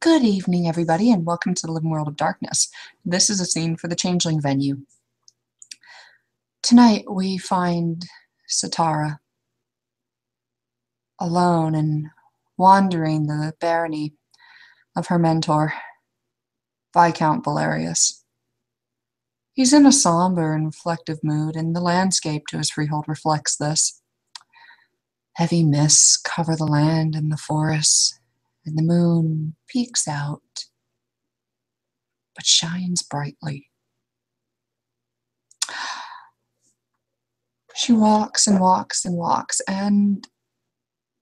Good evening, everybody, and welcome to the Living World of Darkness. This is a scene for the Changeling venue. Tonight, we find Sitara alone and wandering the barony of her mentor, Vicount Valarius. He's in a somber and reflective mood, and the landscape to his freehold reflects this. Heavy mists cover the land and the forests, and the moon peeks out, but shines brightly. She walks and walks and walks, and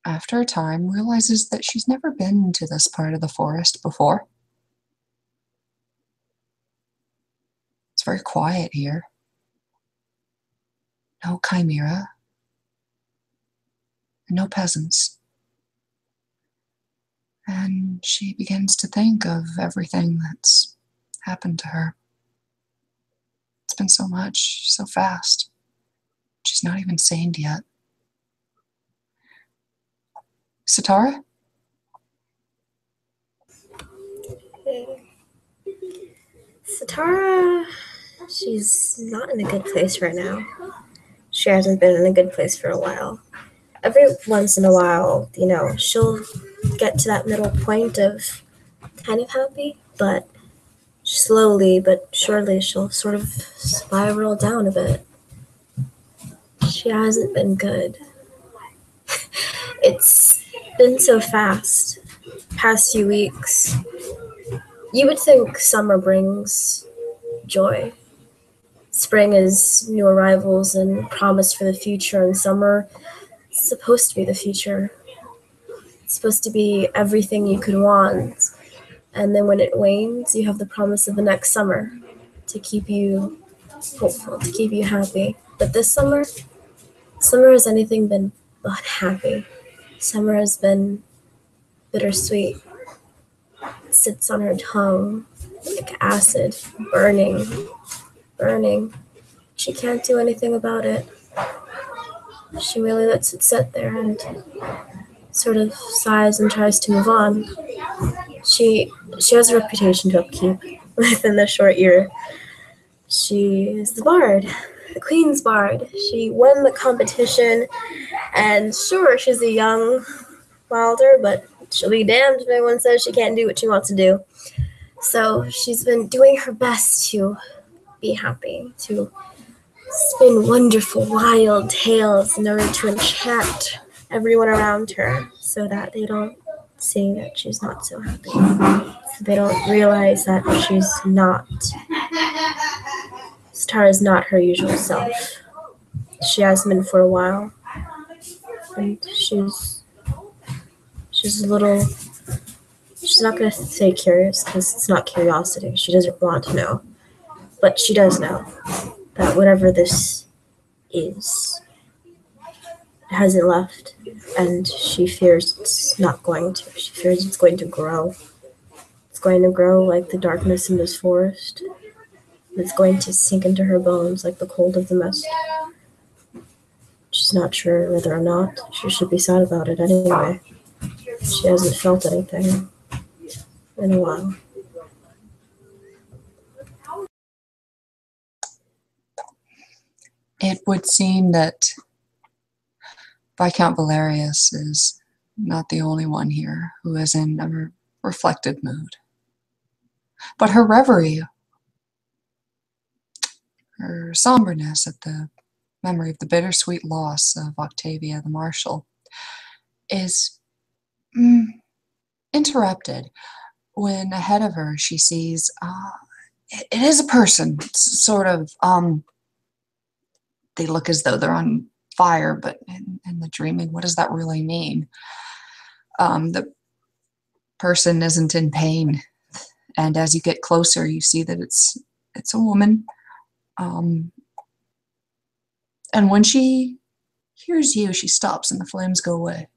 after a time realizes that she's never been to this part of the forest before. It's very quiet here. No chimera, and no peasants. And she begins to think of everything that's happened to her. It's been so much, so fast. She's not even sane yet. Sitara? Sitara, she's not in a good place right now. She hasn't been in a good place for a while. Every once in a while, she'll get to that middle point of kind of happy, but slowly but surely she'll sort of spiral down a bit. She hasn't been good. It's been so fast. Past few weeks. You would think summer brings joy. Spring is new arrivals and promise for the future, and summer is supposed to be the future. It's supposed to be everything you could want. And then when it wanes, you have the promise of the next summer to keep you hopeful, to keep you happy. But this summer has anything been but happy. Summer has been bittersweet. It sits on her tongue like acid, burning. She can't do anything about it. She really lets it sit there and sort of sighs and tries to move on. She has a reputation to upkeep within the short year. She is the bard, the Queen's bard. She won the competition, and sure, she's a young wilder, but she'll be damned if anyone says she can't do what she wants to do. So she's been doing her best to be happy, to spin wonderful, wild tales in order to enchant everyone around her so that they don't see that she's not so happy. So they don't realize that Star is not her usual self. She hasn't been for a while. And she's not going to say curious, because it's not curiosity. She doesn't want to know. But she does know that whatever this is, it hasn't left. And she fears it's not going to. She fears it's going to grow. It's going to grow like the darkness in this forest. It's going to sink into her bones like the cold of the mist. She's not sure whether or not she should be sad about it anyway. She hasn't felt anything in a while. It would seem that Vicount Valarius is not the only one here who is in a reflective mood. But her reverie, her somberness at the memory of the bittersweet loss of Octavia the Marshal, is interrupted when ahead of her she sees it is a person, sort of, they look as though they're on fire, but in the dreaming, what does that really mean? The person isn't in pain, and as you get closer, you see that it's a woman. And when she hears you, she stops and the flames go away.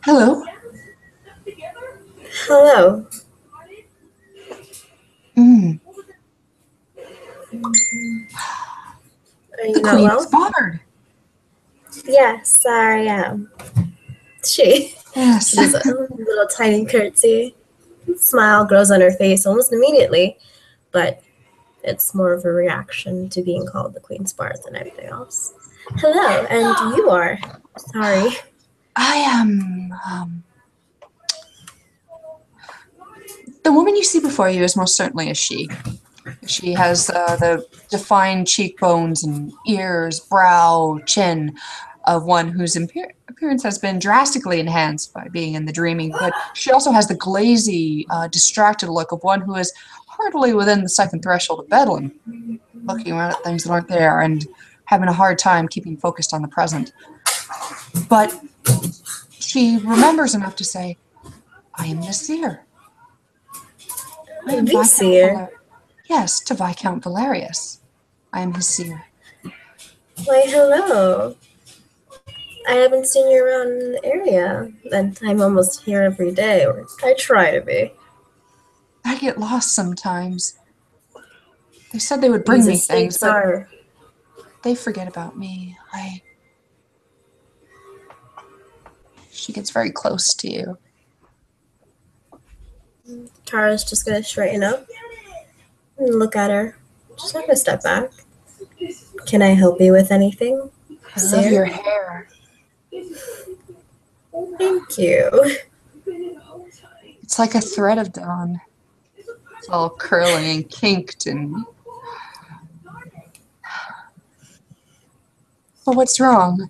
Hello. Hello. Are you The not Queen's well? Bard. Yes, I am. She Yes. does a little tiny curtsy. Smile grows on her face almost immediately, but it's more of a reaction to being called the Queen's Bard than anything else. Hello, and you are? Sorry. I am. The woman you see before you is most certainly a she. She has the defined cheekbones and ears, brow, chin of one whose appearance has been drastically enhanced by being in the dreaming, but she also has the glazy, distracted look of one who is hardly within the second threshold of Bedlam, looking around at things that aren't there and having a hard time keeping focused on the present. But she remembers enough to say, I am the Seer. I am The Viscount Seer? Valarius. Yes, to Viscount Valarius. I am his Seer. Why, hello. I haven't seen you around the area, and I'm almost here every day, or I try to be. I get lost sometimes. They said they would bring These me things, estates but are... they forget about me. She gets very close to you. Tara's just gonna straighten up and look at her. Just have to step back. Can I help you with anything? I love your hair. Thank you. It's like a thread of dawn. It's all curling and kinked and... But what's wrong?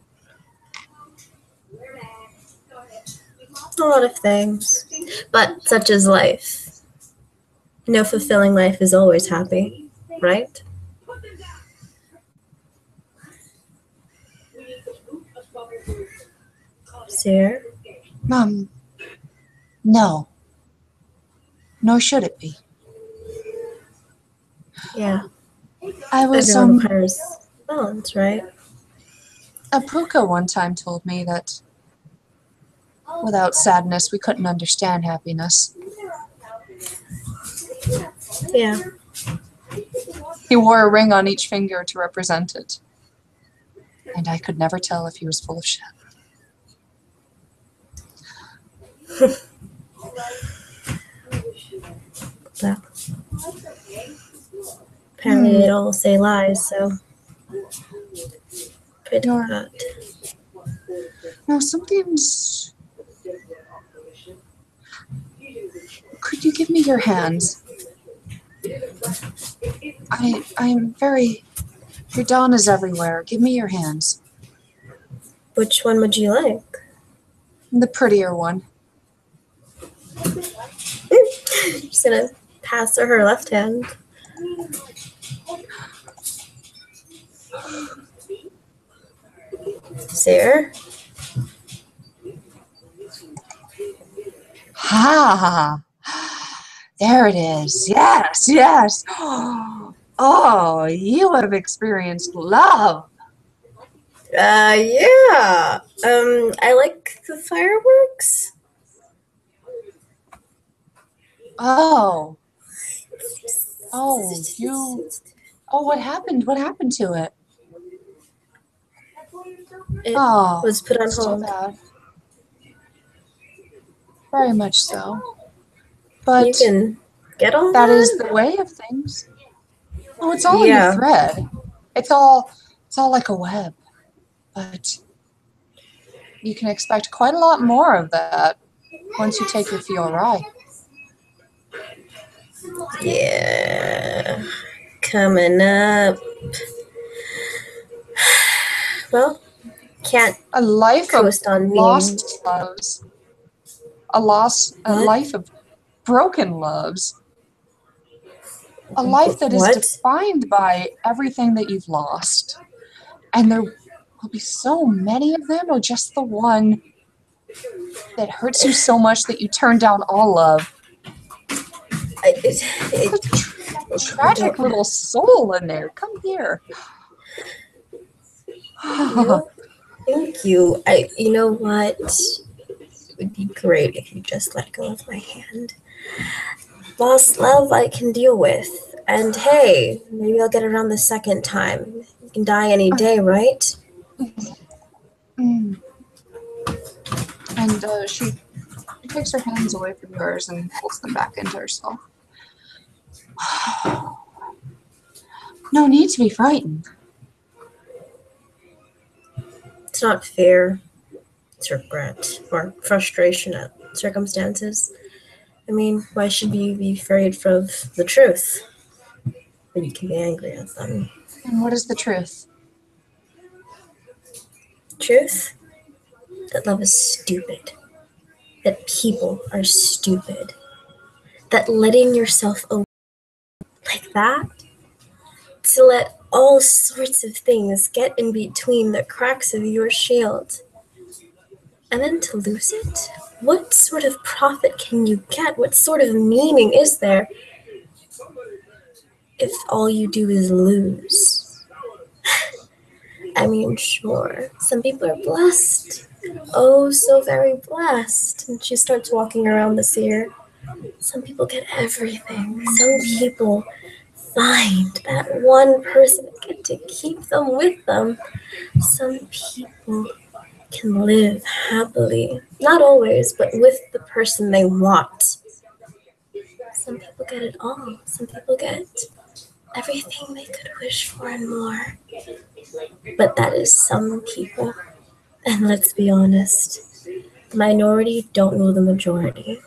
A lot of things. But such is life. No fulfilling life is always happy, right? Seer? No. Nor should it be. Yeah. I was, Everyone requires balance, right? A Pruka one time told me that without sadness we couldn't understand happiness. Yeah. He wore a ring on each finger to represent it. And I could never tell if he was full of shit. Well, apparently they don't say lies, so pretty hot. Now sometimes... Could you give me your hands? I'm very... Your dawn is everywhere. Give me your hands. Which one would you like? The prettier one. Just gonna pass her left hand. Seer? Ha! There it is. Yes, yes. Oh, you have experienced love. Yeah. I like the fireworks. Oh. Oh, you... Oh, what happened? What happened to it? It was put on so hold. bad. Very much so. But you can get all that is the way of things. Oh, it's only a thread. It's all like a web. But you can expect quite a lot more of that once you take your Fiorai. Yeah. Coming up. Well, can't a life of on lost loves. A life of broken loves. A life that is defined by everything that you've lost. And there will be so many of them, or just the one that hurts you so much that you turn down all love. A tragic little soul in there. Come here. No, thank you. You know what? It would be great if you just let go of my hand. Lost love I can deal with. And hey, maybe I'll get around the second time. You can die any day, right? Mm. And she takes her hands away from yours and pulls them back into herself. No need to be frightened. It's not fear. It's regret or frustration at circumstances. I mean, why should we be afraid of the truth? But you can be angry at them. And what is the truth? Truth? That love is stupid. That people are stupid. That letting yourself open like that, to let all sorts of things get in between the cracks of your shield, and then to lose it? What sort of profit can you get? What sort of meaning is there if all you do is lose? I mean, sure, some people are blessed. Oh, so very blessed. And she starts walking around the Seer. Some people get everything. Some people find that one person and get to keep them with them. Some people can live happily, not always, but with the person they want. Some people get it all. Some people get everything they could wish for and more. But that is some people. And let's be honest, the minority don't know the majority.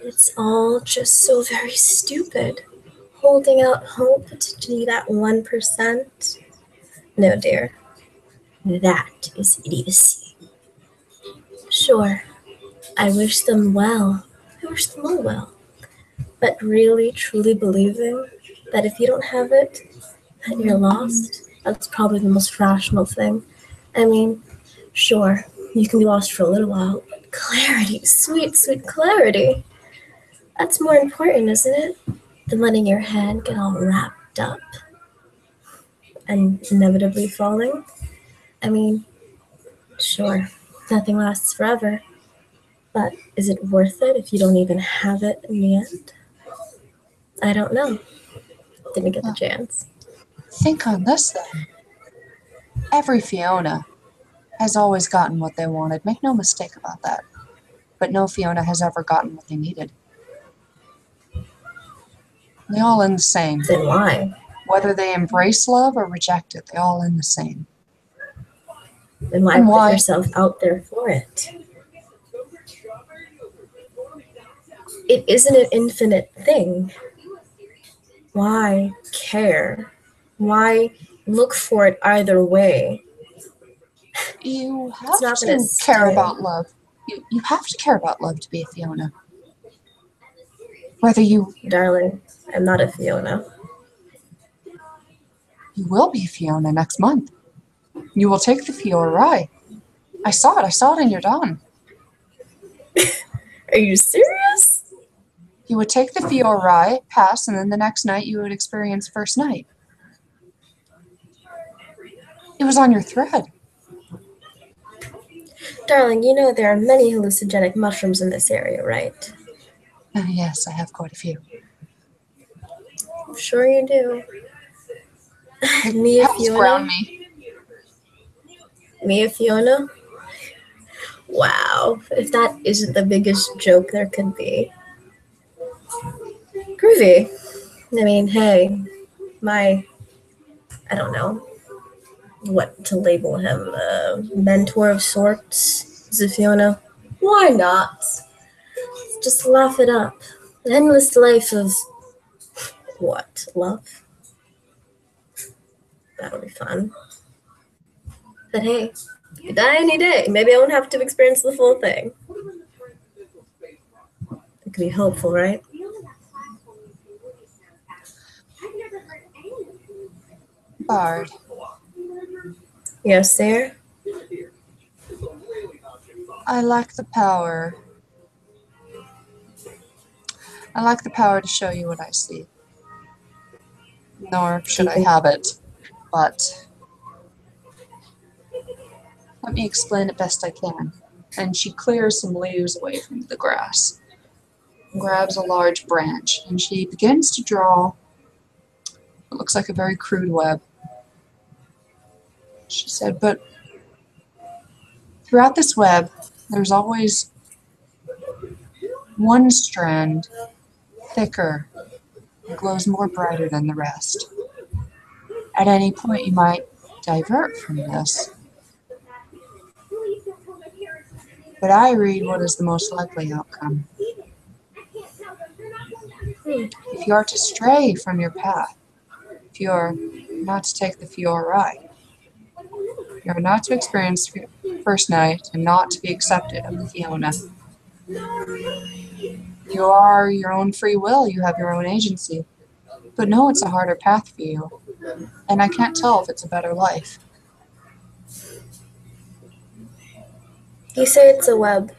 It's all just so very stupid. Holding out hope to be that 1%. No, dear. That is idiocy. Sure, I wish them well. I wish them all well. But really, truly believing that if you don't have it, that you're lost, that's probably the most rational thing. I mean, sure, you can be lost for a little while, but clarity, sweet, sweet clarity, that's more important, isn't it? Than letting your head get all wrapped up and inevitably falling. I mean, sure, nothing lasts forever, but is it worth it if you don't even have it in the end? I don't know. Didn't get the chance. Think on this then. Every Fiona has always gotten what they wanted. Make no mistake about that. But no Fiona has ever gotten what they needed. They all end the same. Then why? Whether they embrace love or reject it, they all end the same. Then why put yourself out there for it? It isn't an infinite thing. Why care? Why look for it either way? You have to care about love. You have to care about love to be a Fiona. Whether you... Darling, I'm not a Fiona. You will be a Fiona next month. You will take the Fiora Rye. I saw it in your dawn. Are you serious? You would take the Fiora Rye, pass, and then the next night you would experience first night. It was on your thread. Darling, you know there are many hallucinogenic mushrooms in this area, right? Yes, I have quite a few. I'm sure you do. Me a Fiona? Me a Fiona? Wow, if that isn't the biggest joke there could be. Groovy. I mean, hey, I don't know what to label him, mentor of sorts, is a Fiona. Why not? Just laugh it up. An endless life of, what, love? That'll be fun. But hey, you die any day. Maybe I won't have to experience the full thing. It could be hopeful, right? Bard. Yes, Seer? I lack the power. I lack the power to show you what I see. Nor should I have it. But let me explain it best I can. And she clears some leaves away from the grass. Grabs a large branch, and she begins to draw what looks like a very crude web. She said, but Throughout this web, there's always one strand thicker and glows more brighter than the rest. At any point, you might divert from this, but I read what is the most likely outcome. If you are to stray from your path, if you are not to take the Fior ride, you are not to experience the first night and not to be accepted of the Fiona. You are your own free will, you have your own agency, but no, it's a harder path for you, and I can't tell if it's a better life. You say it's a web.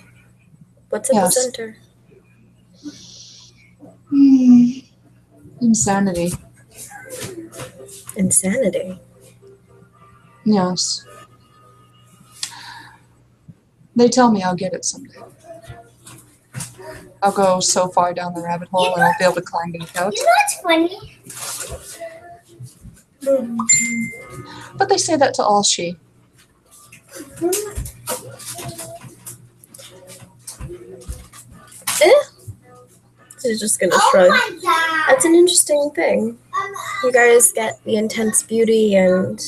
What's at the Yes. center? Insanity. Insanity. Yes. They tell me I'll get it someday. I'll go so far down the rabbit hole and I'll be able to climb back out. You know what's funny? But they say that to all she. She's just gonna shrug. That's an interesting thing. You guys get the intense beauty and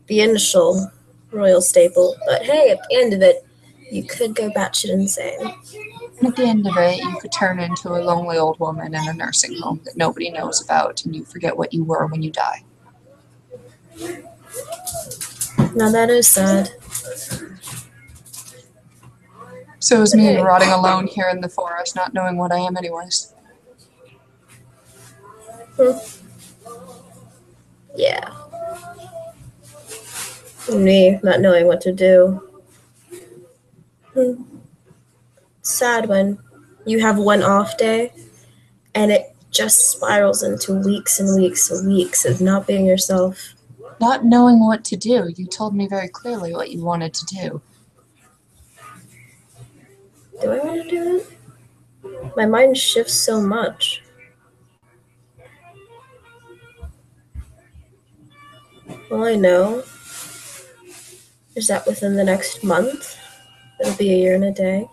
the initial royal staple, but hey, at the end of it, you could go batshit insane. And at the end of it, you could turn into a lonely old woman in a nursing home that nobody knows about, and you forget what you were when you die. Now that is sad. So is me Okay. rotting alone here in the forest, not knowing what I am anyways. Yeah. Me not knowing what to do. Sad when you have one off day and it just spirals into weeks and weeks and weeks of not being yourself. Not knowing what to do, you told me very clearly what you wanted to do. Do I want to do it? My mind shifts so much. All I know is that within the next month, it'll be a year and a day,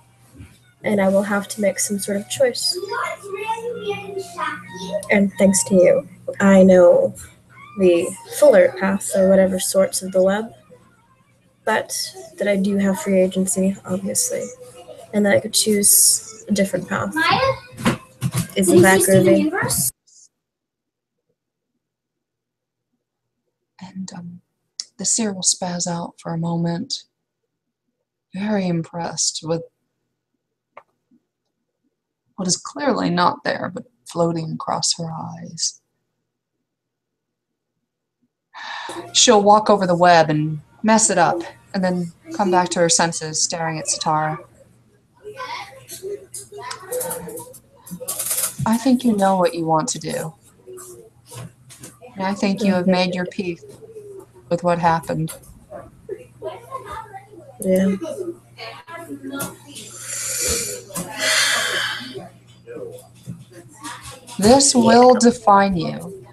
and I will have to make some sort of choice. And thanks to you, I know the fuller path or whatever sorts of the web, but that I do have free agency, obviously, and that I could choose a different path. Isn't that groovy? And the Seer will spaz out for a moment, very impressed with what is clearly not there, but floating across her eyes. She'll walk over the web and mess it up, and then come back to her senses, staring at Sitara. I think you know what you want to do. And I think you have made your peace with what happened. Yeah. This will define you.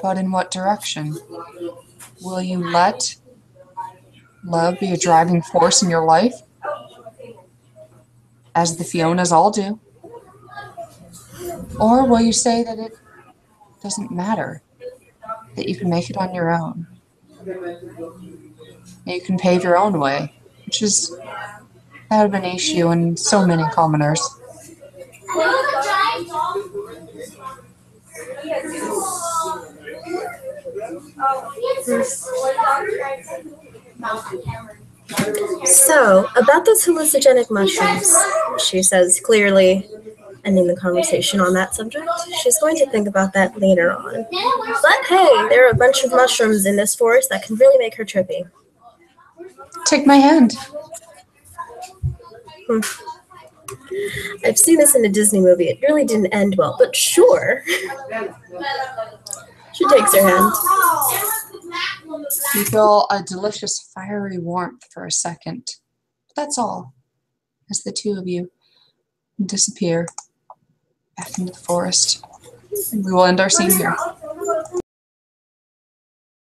But in what direction? Will you let love be a driving force in your life? As the Fionas all do? Or will you say that it doesn't matter? That you can make it on your own? That you can pave your own way? Which is that of an Eshu and so many commoners. So, about those hallucinogenic mushrooms, she says, clearly ending the conversation on that subject. She's going to think about that later on. But hey, there are a bunch of mushrooms in this forest that can really make her trippy. Take my hand. I've seen this in a Disney movie. It really didn't end well, but sure. She takes her hand. You feel a delicious fiery warmth for a second. That's all. As the two of you disappear back into the forest. And we will end our scene here.